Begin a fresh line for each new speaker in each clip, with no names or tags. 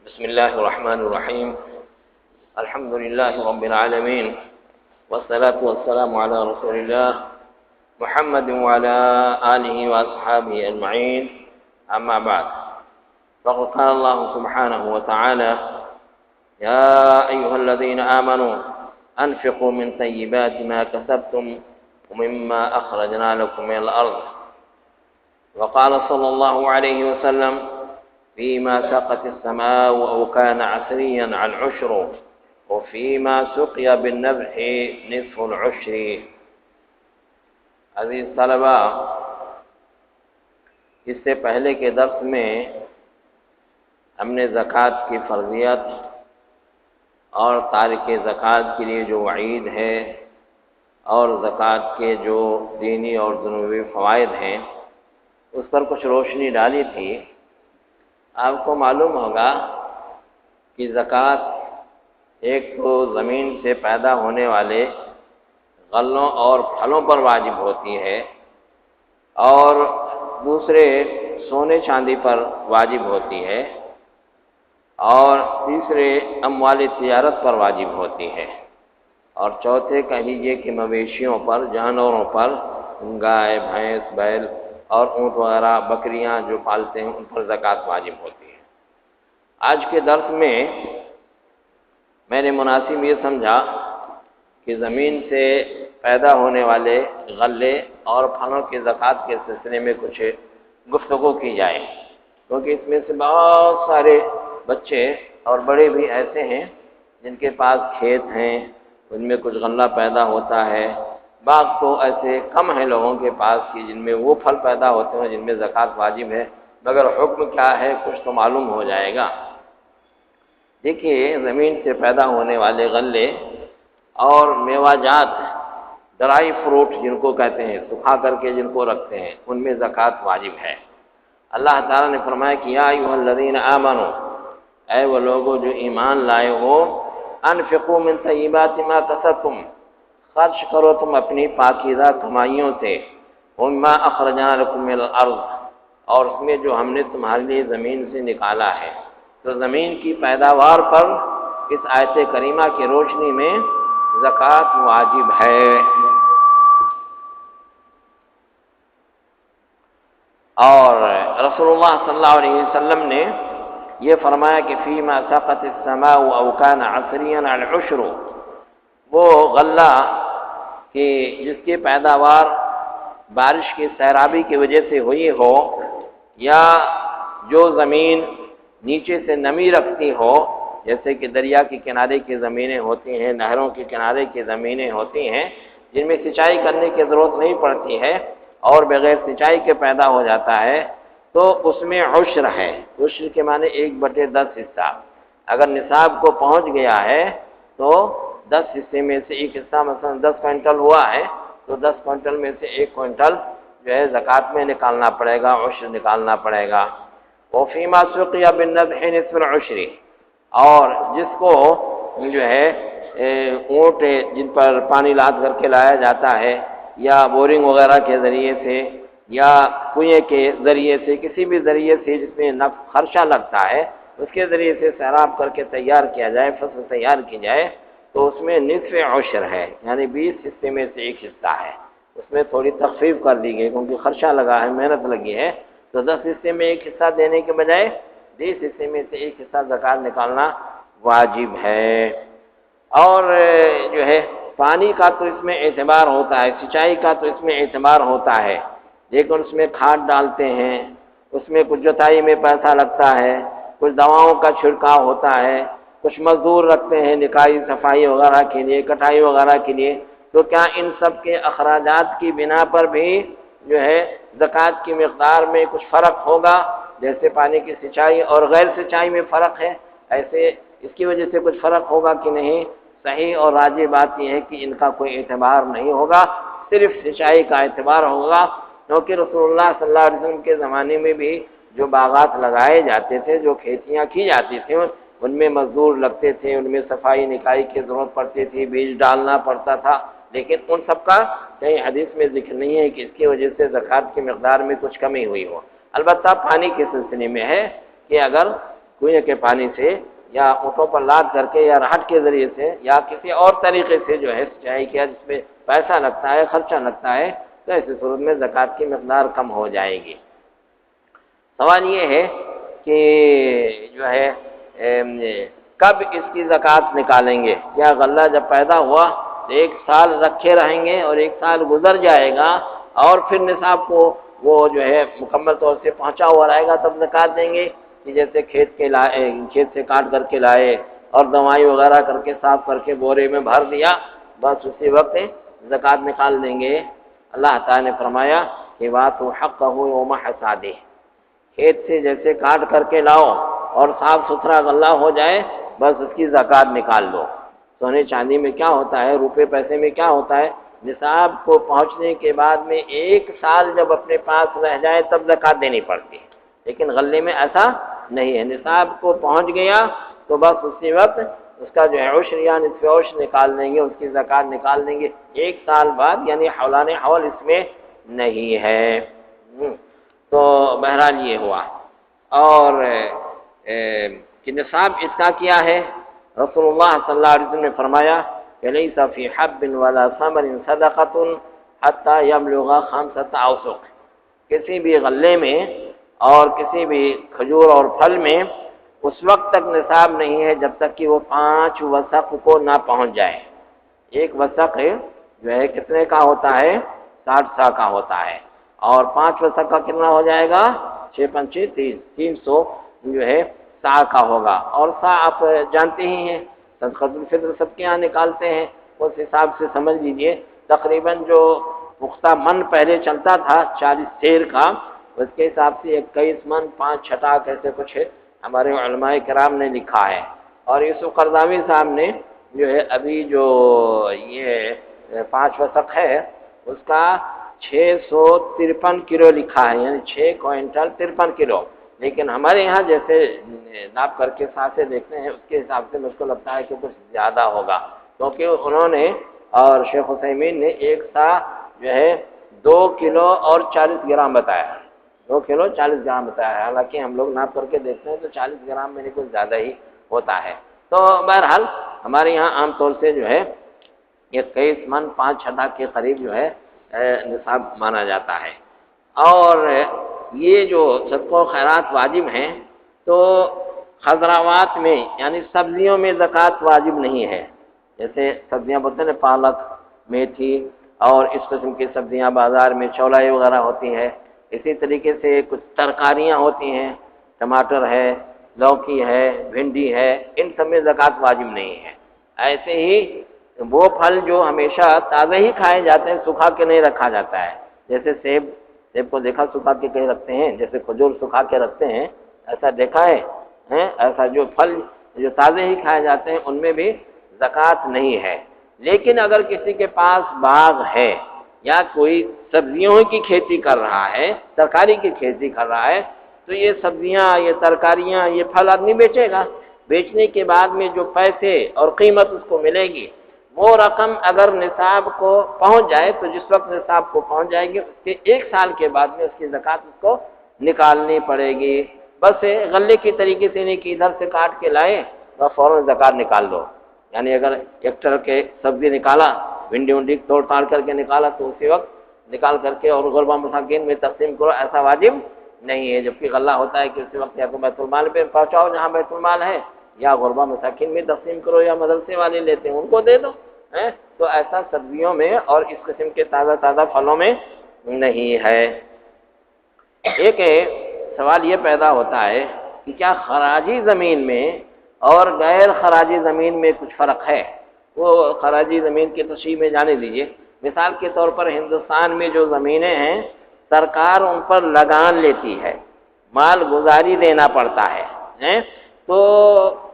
بسم الله الرحمن الرحيم. الحمد لله رب العالمين، والصلاة والسلام على رسول الله محمد وعلى آله وأصحابه أجمعين. أما بعد، فقد قال الله سبحانه وتعالى: يا أيها الذين آمنوا أنفقوا من طيبات ما كسبتم ومما أخرجنا لكم من الأرض. وقال صلى الله عليه وسلم: فيما سقت السماء أو كان عسريا العشر وفيما سقي بالنبح نصف العشر. عزیز طلبہ، اس سے پہلے کے درس میں ہم نے زکوٰۃ کی فرضیت اور تارک زکوٰۃ کے لیے جو وعید ہے اور زکوٰۃ کے جو دینی اور دنیوی فوائد ہیں اس پر کچھ روشنی ڈالی تھی۔ آپ کو معلوم ہوگا کہ زکوٰۃ ایک تو زمین سے پیدا ہونے والے غلوں اور پھلوں پر واجب ہوتی ہے، اور دوسرے سونے چاندی پر واجب ہوتی ہے، اور تیسرے اموال تجارت پر واجب ہوتی ہے، اور چوتھے کہہ لیجیے کہ مویشیوں پر، جانوروں پر، گائے، بھینس، بیل اور اونٹ وغیرہ، بکریاں جو پالتے ہیں ان پر زکوٰۃ واجب ہوتی ہے۔ آج کے درس میں میں نے مناسب یہ سمجھا کہ زمین سے پیدا ہونے والے غلے اور پھلوں کی زکوٰۃ کے سلسلے میں کچھ گفتگو کی جائے، کیونکہ اس میں سے بہت سارے بچے اور بڑے بھی ایسے ہیں جن کے پاس کھیت ہیں، ان میں کچھ غلہ پیدا ہوتا ہے، بعض تو ایسے کم ہیں لوگوں کے پاس کہ جن میں وہ پھل پیدا ہوتے ہیں جن میں زکوٰۃ واجب ہے، مگر حکم کیا ہے کچھ تو معلوم ہو جائے گا۔ دیکھیے، زمین سے پیدا ہونے والے غلے اور میوہ جات، ڈرائی فروٹ جن کو کہتے ہیں، سکھا کر کے جن کو رکھتے ہیں، ان میں زکوٰۃ واجب ہے۔ اللہ تعالیٰ نے فرمایا کہ یا ایھا الذین آمنوا، اے وہ لوگوں جو ایمان لائے ہو، انفقوا من طیبات ما کسبتم، خرچ کرو تم اپنی پاکیزہ کمائیوں سے، ومما اخرجنا لکم من الارض، اور اس میں جو ہم نے تمہارے لیے زمین سے نکالا ہے۔ تو زمین کی پیداوار پر اس آیت کریمہ کی روشنی میں زکوٰۃ واجب ہے۔ اور رسول اللہ صلی اللہ علیہ وسلم نے یہ فرمایا کہ فیما سقط السماء او کان عسریا العشر، وہ غلہ کہ جس کی پیداوار بارش کی سیرابی کی وجہ سے ہوئی ہو، یا جو زمین نیچے سے نمی رکھتی ہو، جیسے کہ دریا کے کنارے کی زمینیں ہوتی ہیں، نہروں کے کنارے کی زمینیں ہوتی ہیں جن میں سینچائی کرنے کی ضرورت نہیں پڑتی ہے اور بغیر سینچائی کے پیدا ہو جاتا ہے، تو اس میں عشر ہے۔ عشر کے معنی 1/10 حصہ۔ اگر نصاب کو پہنچ گیا ہے تو 10 حصے میں سے ایک حصہ، مثلا 10 کوئنٹل ہوا ہے تو 10 کوئنٹل میں سے 1 کوئنٹل جو ہے زکوٰۃ میں نکالنا پڑے گا، عشر نکالنا پڑے گا۔ وفیما سقی بالنضح نصف العشر، اور جس کو جو ہے اونٹ جن پر پانی لاد کر کے لایا جاتا ہے، یا بورنگ وغیرہ کے ذریعے سے، یا کنویں کے ذریعے سے، کسی بھی ذریعے سے جس میں خرچہ لگتا ہے، اس کے ذریعے سے سیراب کر کے تیار کیا جائے، فصل تیار کی جائے، تو اس میں نصف عشر ہے، یعنی 20 حصے میں سے 1 حصہ ہے۔ اس میں تھوڑی تخفیف کر دی گئی کیونکہ خرچہ لگا ہے، محنت لگی ہے، تو 10 حصے میں 1 حصہ دینے کے بجائے 20 حصے میں سے 1 حصہ زکوٰۃ نکالنا واجب ہے۔ اور جو ہے پانی کا تو اس میں اعتبار ہوتا ہے، سینچائی کا تو اس میں اعتبار ہوتا ہے، لیکن اس میں کھاد ڈالتے ہیں، اس میں کچھ جوتائی میں پیسہ لگتا ہے، کچھ دواؤں کا چھڑکاؤ ہوتا ہے، کچھ مزدور رکھتے ہیں نکائی صفائی وغیرہ کے لیے، کٹائی وغیرہ کے لیے، تو کیا ان سب کے اخراجات کی بنا پر بھی جو ہے زکوٰۃ کی مقدار میں کچھ فرق ہوگا؟ جیسے پانی کی سینچائی اور غیر سینچائی میں فرق ہے، ایسے اس کی وجہ سے کچھ فرق ہوگا کہ نہیں؟ صحیح اور راجح بات یہ ہے کہ ان کا کوئی اعتبار نہیں ہوگا، صرف سینچائی کا اعتبار ہوگا، کیونکہ رسول اللہ صلی اللہ علیہ وسلم کے زمانے میں بھی جو باغات لگائے جاتے تھے، جو کھیتیاں کی جاتی تھیں، ان میں مزدور لگتے تھے، ان میں صفائی نکائی کی ضرورت پڑتی تھی، بیج ڈالنا پڑتا تھا، لیکن ان سب کا کہیں حدیث میں ذکر نہیں ہے کہ اس کی وجہ سے زکوٰۃ کی مقدار میں کچھ کمی ہوئی ہو۔ البتہ پانی کے سلسلے میں ہے کہ اگر کنویں کے پانی سے یا اونٹوں پر لاد کر کے یا راہٹ کے ذریعے سے یا کسی اور طریقے سے جو ہے سینچائی کیا جس میں پیسہ لگتا ہے، خرچہ لگتا ہے، تو ایسی صورت میں زکوٰۃ کی مقدار کم ہو جائے گی۔ سوال یہ ہے کہ جو ہے کب اس کی زکوٰۃ نکالیں گے؟ کیا غلہ جب پیدا ہوا تو ایک سال رکھے رہیں گے اور ایک سال گزر جائے گا اور پھر نصاب کو وہ جو ہے مکمل طور سے پہنچا ہوا رہے گا تب زکوٰۃ دیں گے، کہ جیسے کھیت سے کاٹ کر کے لائے اور دوائی وغیرہ کر کے صاف کر کے بورے میں بھر دیا، بس اسی وقت زکوٰۃ نکال دیں گے؟ اللہ تعالیٰ نے فرمایا کہ وَآتُوا حَقَّهُ یوم حصادہ، کھیت سے جیسے کاٹ کر کے لاؤ اور صاف ستھرا غلہ ہو جائے بس اس کی زکوٰۃ نکال دو۔ سونے چاندی میں کیا ہوتا ہے، روپے پیسے میں کیا ہوتا ہے، نصاب کو پہنچنے کے بعد میں ایک سال جب اپنے پاس رہ جائے تب زکوٰۃ دینی پڑتی ہے، لیکن غلے میں ایسا نہیں ہے، نصاب کو پہنچ گیا تو بس اسی وقت اس کا جو ہے عشر یا نصف عشر نکال دیں گے، اس کی زکوٰۃ نکال دیں گے، ایک سال بعد، یعنی حولان حول اس میں نہیں ہے۔ تو بہرحال یہ ہوا، اور کہ نصاب اس کا کیا ہے؟ رسول اللہ صلی اللہ علیہ وسلم نے فرمایا کہ لیس فی حب ولا ثمر صدقۃ حتی یبلغ 5 اوسق، کسی بھی غلے میں اور کسی بھی کھجور اور پھل میں اس وقت تک نصاب نہیں ہے جب تک کہ وہ 5 وسق کو نہ پہنچ جائے۔ ایک وسق جو ہے کتنے کا ہوتا ہے؟ 60 سا کا ہوتا ہے، اور 5 وسق کا کتنا ہو جائے گا؟ 6 5 30، 300 جو ہے سا کا ہوگا، اور سا آپ جانتے ہی ہیں، صدقۃ الفطر سب کے یہاں نکالتے ہیں، اس حساب سے سمجھ لیجئے تقریباً جو پختہ من پہلے چلتا تھا 40 سیر کا، اس کے حساب سے 21 من 5 چھٹا کیسے کچھ ہے ہمارے علماء کرام نے لکھا ہے۔ اور یوسف قرضاوی صاحب نے جو ہے ابھی جو یہ 5 وسق ہے اس کا 653 کلو لکھا ہے، یعنی 6 کوئنٹل 53 کلو، لیکن ہمارے یہاں جیسے ناپ کر کے سانسیں دیکھتے ہیں اس کے حساب سے مجھ کو لگتا ہے کہ کچھ زیادہ ہوگا، کیونکہ انہوں نے اور شیخ عثیمین نے ایک سا جو ہے 2 کلو اور 40 گرام بتایا، 2 کلو 40 گرام بتایا ہے، حالانکہ ہم لوگ ناپ کر کے دیکھتے ہیں تو 40 گرام میں کچھ زیادہ ہی ہوتا ہے۔ تو بہرحال ہمارے یہاں عام طور سے جو ہے 21 من 5 چھٹا کے قریب جو ہے نصاب مانا جاتا ہے۔ اور یہ جو صدقہ و خیرات واجب ہیں تو خضروات میں یعنی سبزیوں میں زکوٰۃ واجب نہیں ہے، جیسے سبزیاں بولتے ہیں پالک، میتھی اور اس قسم کی سبزیاں بازار میں چولائی وغیرہ ہوتی ہے، اسی طریقے سے کچھ ترکاریاں ہوتی ہیں، ٹماٹر ہے، لوکی ہے، بھنڈی ہے، ان سب میں زکوٰۃ واجب نہیں ہے۔ ایسے ہی وہ پھل جو ہمیشہ تازہ ہی کھائے جاتے ہیں، سکھا کے نہیں رکھا جاتا ہے، جیسے سیب کو دیکھا سکھا کے کہیں رکھتے ہیں، جیسے کھجور سکھا کے رکھتے ہیں، ایسا دیکھا ہے؟ ایسا جو پھل جو تازے ہی کھائے جاتے ہیں ان میں بھی زکوٰۃ نہیں ہے۔ لیکن اگر کسی کے پاس باغ ہے یا کوئی سبزیوں کی کھیتی کر رہا ہے، ترکاری کی کھیتی کر رہا ہے، تو یہ سبزیاں، یہ ترکاریاں، یہ پھل آدمی بیچے گا، بیچنے کے بعد میں جو پیسے اور قیمت اس کو ملے گی وہ رقم اگر نصاب کو پہنچ جائے تو جس وقت نصاب کو پہنچ جائے گی اس کے 1 سال کے بعد میں اس کی زکوٰۃ اس کو نکالنی پڑے گی۔ بس غلے کی طریقے سے نہیں کہ ادھر سے کاٹ کے لائے اور فوراً زکوٰۃ نکال دو، یعنی اگر ٹریکٹر کے سبزی نکالا، بھنڈی ونڈی توڑ تاڑ کر کے نکالا تو اسی وقت نکال کر کے اور غربا مساکین میں تقسیم کرو، ایسا واجب نہیں ہے۔ جبکہ غلہ ہوتا ہے کہ اسی وقت یا تو بیت المال پہ پہنچاؤ جہاں بیت المال ہے، یا غربا مساکین میں تقسیم کرو، یا مدرسے والے لیتے ہیں ان کو دے دو۔ تو ایسا سبزیوں میں اور اس قسم کے تازہ پھلوں میں نہیں ہے۔ ایک سوال یہ پیدا ہوتا ہے کہ کیا خراجی زمین میں اور غیر خراجی زمین میں کچھ فرق ہے؟ وہ خراجی زمین کی تشریح میں جانے دیجیے۔ مثال کے طور پر ہندوستان میں جو زمینیں ہیں سرکار ان پر لگان لیتی ہے، مال گزاری دینا پڑتا ہے، تو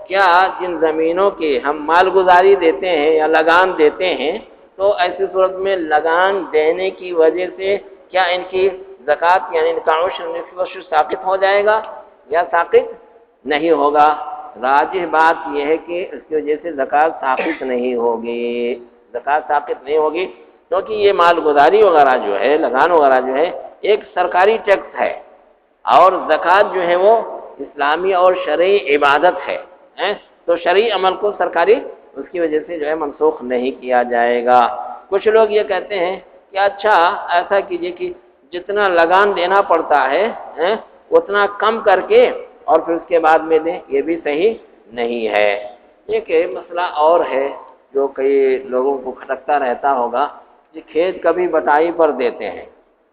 کیا جن زمینوں کی ہم مال گزاری دیتے ہیں یا لگان دیتے ہیں تو ایسی صورت میں لگان دینے کی وجہ سے کیا ان کی زکوٰۃ یعنی ان کا عشر ساقط ہو جائے گا یا ساقط نہیں ہوگا؟ راجح بات یہ ہے کہ اس کی وجہ سے زکوٰۃ ساقط نہیں ہوگی، زکوٰۃ ساقط نہیں ہوگی، کیونکہ یہ مال گزاری وغیرہ جو ہے، لگان وغیرہ جو ہے ایک سرکاری ٹیکس ہے، اور زکوٰۃ جو ہے وہ اسلامی اور شرعی عبادت ہے، تو شرعی عمل کو سرکاری اس کی وجہ سے جو ہے منسوخ نہیں کیا جائے گا۔ کچھ لوگ یہ کہتے ہیں کہ اچھا ایسا کیجئے کہ جتنا لگان دینا پڑتا ہے اتنا کم کر کے اور پھر اس کے بعد میں دیں، یہ بھی صحیح نہیں ہے۔ ایک مسئلہ اور ہے جو کئی لوگوں کو کھٹکتا رہتا ہوگا کہ کھیت کبھی بٹائی پر دیتے ہیں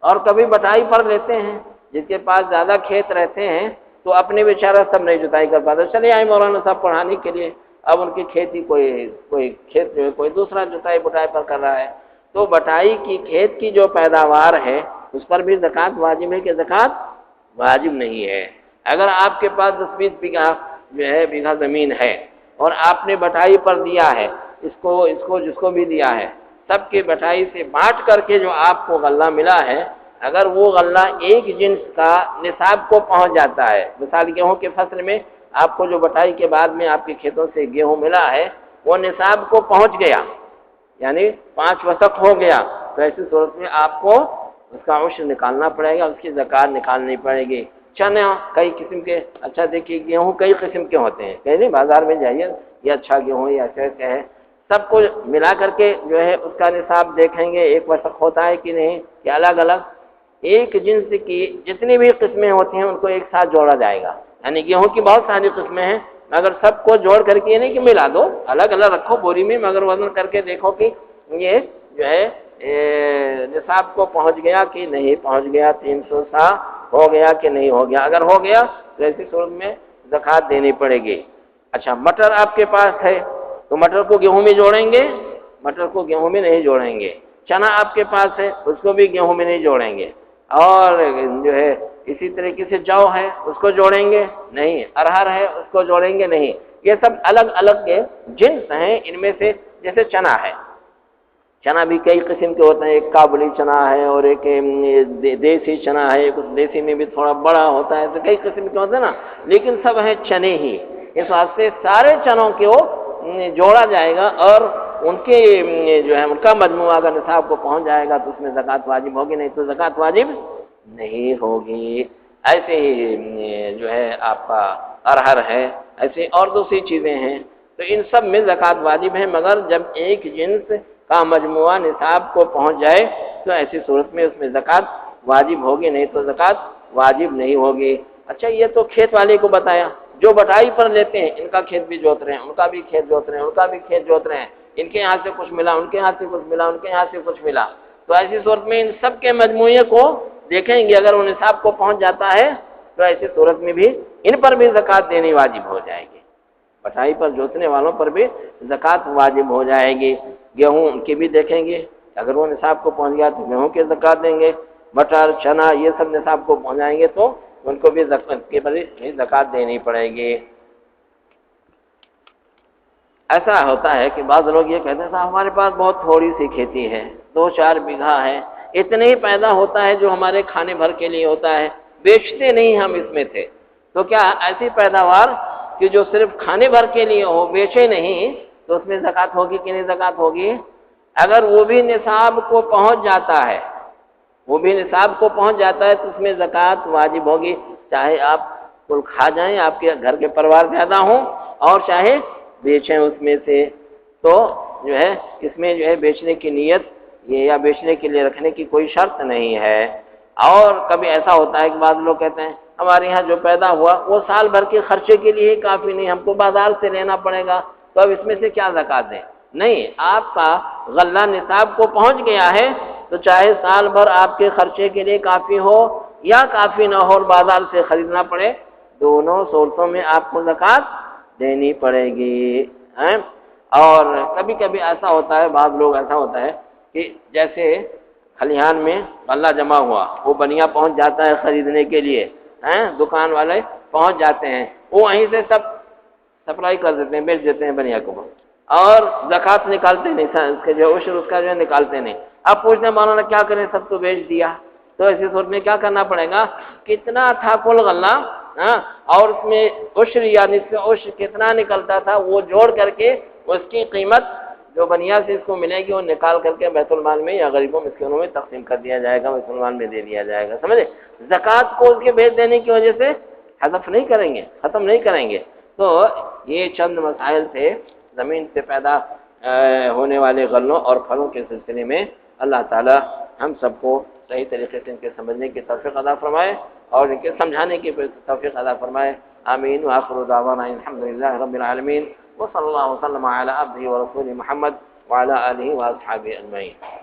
اور کبھی بٹائی پر لیتے ہیں۔ جس کے پاس زیادہ کھیت رہتے ہیں تو اپنے بیچارہ سب نہیں جتائی کر پاتے، چلے آئے مولانا صاحب پڑھانے کے لیے، اب ان کی کھیتی کوئی کھیت جو ہے کوئی دوسرا جتائی بٹائی پر کر رہا ہے، تو بٹائی کی کھیت کی جو پیداوار ہے اس پر بھی زکوٰۃ واجب ہے کہ زکوٰۃ واجب نہیں ہے؟ اگر آپ کے پاس 10-20 بیگھہ زمین ہے اور آپ نے بٹائی پر دیا ہے، اس کو جس کو بھی دیا ہے، سب کے بٹائی سے بانٹ کر کے جو آپ کو غلہ ملا ہے، اگر وہ غلہ ایک جنس کا نصاب کو پہنچ جاتا ہے، مثال گیہوں کے فصل میں آپ کو جو بٹائی کے بعد میں آپ کے کھیتوں سے گیہوں ملا ہے وہ نصاب کو پہنچ گیا، یعنی 5 وسق ہو گیا، تو ایسی صورت میں آپ کو اس کا عشر نکالنا پڑے گا، اس کی زکوٰۃ نکالنی پڑے گی۔ چنا کئی قسم کے، اچھا دیکھیے گیہوں کئی قسم کے ہوتے ہیں، کہیں نہیں بازار میں جائیے یہ اچھا گیہوں یا اچھا ہے، سب کو ملا کر کے جو ہے اس کا نصاب دیکھیں گے ایک وسق ہوتا ہے کہ نہیں، یا الگ الگ ایک جنس کی جتنی بھی قسمیں ہوتی ہیں ان کو ایک ساتھ جوڑا جائے گا۔ یعنی گیہوں کی بہت ساری قسمیں ہیں، مگر سب کو جوڑ کر کے یہ نہیں کہ ملا دو، الگ الگ رکھو بوری میں، مگر وزن کر کے دیکھو کہ یہ جو ہے نصاب کو پہنچ گیا کہ نہیں پہنچ گیا، 300 سا ہو گیا کہ نہیں ہو گیا، اگر ہو گیا تو ایسی صورت میں زکوٰۃ دینی پڑے گی۔ اچھا مٹر آپ کے پاس ہے تو مٹر کو گیہوں میں جوڑیں گے؟ مٹر کو گیہوں میں نہیں جوڑیں گے۔ چنا آپ کے پاس ہے اس کو بھی گیہوں میں نہیں جوڑیں گے، اور جو ہے اسی طریقے سے جو ہے اس کو جوڑیں گے نہیں، ارہر ہے اس کو جوڑیں گے نہیں، یہ سب الگ الگ کے جنس ہیں۔ ان میں سے جیسے چنا ہے، چنا بھی کئی قسم کے ہوتے ہیں، ایک کابلی چنا ہے اور ایک دیسی چنا ہے، ایک دیسی میں بھی تھوڑا بڑا ہوتا ہے، تو کئی قسم کے ہوتے ہیں نا، لیکن سب ہیں چنے ہی۔ اس واسطے سارے چنوں کو جوڑا جائے گا اور ان کے جو ہے ان کا مجموعہ اگر نصاب کو پہنچ جائے گا تو اس میں زکوٰۃ واجب ہوگی، نہیں تو زکوٰۃ واجب نہیں ہوگی۔ ایسے ہی جو ہے آپ کا ارہر ہے، ایسے اور دوسری چیزیں ہیں، تو ان سب میں زکوٰۃ واجب ہے، مگر جب ایک جنس کا مجموعہ نصاب کو پہنچ جائے تو ایسی صورت میں اس میں زکوٰۃ واجب ہوگی، نہیں تو زکوٰۃ واجب نہیں ہوگی۔ اچھا یہ تو کھیت والے کو بتایا، جو بٹائی پر لیتے ہیں ان کا کھیت بھی جوت رہے ہیں، ان کا بھی کھیت جوت رہے ہیں، ان کا بھی کھیت جوت رہے ہیں، ان کے یہاں سے کچھ ملا، ان کے یہاں سے کچھ ملا، ان کے یہاں سے کچھ ملا، تو ایسی صورت میں ان سب کے مجموعے کو دیکھیں گے، اگر وہ نصاب کو پہنچ جاتا ہے تو ایسی صورت میں بھی ان پر بھی زکوٰۃ دینی واجب ہو جائے گی، بٹائی پر جوتنے والوں پر بھی زکوٰۃ واجب ہو جائے گی۔ گیہوں ان کی بھی دیکھیں گے، اگر وہ نصاب کو پہنچ گیا تو گیہوں کے زکوٰۃ دیں گے، مٹر چنا یہ سب نصاب کو پہنچ جائیں گے تو ان کو بھی زکوٰۃ دینی پڑے گی۔ ایسا ہوتا ہے کہ بعض لوگ یہ کہتے ہیں صاحب ہمارے پاس بہت تھوڑی سی کھیتی ہے، 2-4 بیگھہ ہے، اتنے ہی پیدا ہوتا ہے جو ہمارے کھانے بھر کے لیے ہوتا ہے، بیچتے نہیں ہم اس میں سے، تو کیا ایسی پیداوار کہ جو صرف کھانے بھر کے لیے ہو، بیچے نہیں، تو اس میں زکوٰۃ ہوگی کہ نہیں زکوٰۃ ہوگی؟ اگر وہ بھی نصاب کو پہنچ جاتا ہے، وہ بھی نصاب کو پہنچ جاتا ہے تو اس میں زکوٰۃ واجب ہوگی، چاہے آپ کل کھا جائیں، آپ کے گھر کے پروار زیادہ ہوں، اور چاہے بیچیں اس میں سے، تو جو ہے اس میں جو ہے بیچنے کی نیت یہ یا بیچنے کے لیے رکھنے کی کوئی شرط نہیں ہے۔ اور کبھی ایسا ہوتا ہے کہ بعض لوگ کہتے ہیں ہمارے یہاں جو پیدا ہوا وہ سال بھر کے خرچے کے لیے ہی کافی نہیں، ہم کو بازار سے لینا پڑے گا، تو اب اس میں سے کیا زکوٰۃ دیں؟ نہیں، آپ کا غلہ نصاب کو پہنچ گیا ہے تو چاہے سال بھر آپ کے خرچے کے لیے کافی ہو یا کافی نہ ہو اور بازار سے خریدنا پڑے، دونوں صورتوں میں آپ کو زکوٰۃ دینی پڑے گی۔ اور کبھی کبھی ایسا ہوتا ہے، بعض لوگ ایسا ہوتا ہے کہ جیسے کھلیہان میں غلہ جمع ہوا، وہ بنیا پہنچ جاتا ہے خریدنے کے لیے، دکان والے پہنچ جاتے ہیں، وہ وہیں سے سب سپلائی کر دیتے ہیں، بیچ دیتے ہیں بنیا کو، اور زکوٰۃ نکالتے نہیں، اس کے جو عشر اس کا جو ہے نکالتے نہیں۔ اب پوچھتے ہیں مولانا کیا کریں، سب تو بیچ دیا، تو ایسی صورت میں کیا کرنا پڑے گا؟ کتنا تھا کل غلہ اور اس میں عشر یا نصف عشر کتنا نکلتا تھا وہ جوڑ کر کے اس کی قیمت جو بنیا سے اس کو ملے گی وہ نکال کر کے بیت المال میں یا غریبوں مسکینوں میں تقسیم کر دیا جائے گا، بیت المال میں دے دیا جائے گا، سمجھے؟ زکوٰۃ کو اس کے بیچ دینے کی وجہ سے حذف نہیں کریں گے، ختم نہیں کریں گے۔ تو یہ چند مسائل تھے زمین سے پیدا ہونے والے غلوں اور پھلوں کے سلسلے میں۔ اللہ تعالی ہم سب کو صحیح طریقے سے ان کے سمجھنے کی توفیق عطا فرمائے اور ان کے سمجھانے کی توفیق عطا فرمائے۔ آمین وآخر دعوانا الحمدللہ رب العالمین وصلی اللہ وسلم علی عبدہ ورسولہ محمد وعلی آلہ واصحابہ اجمعین۔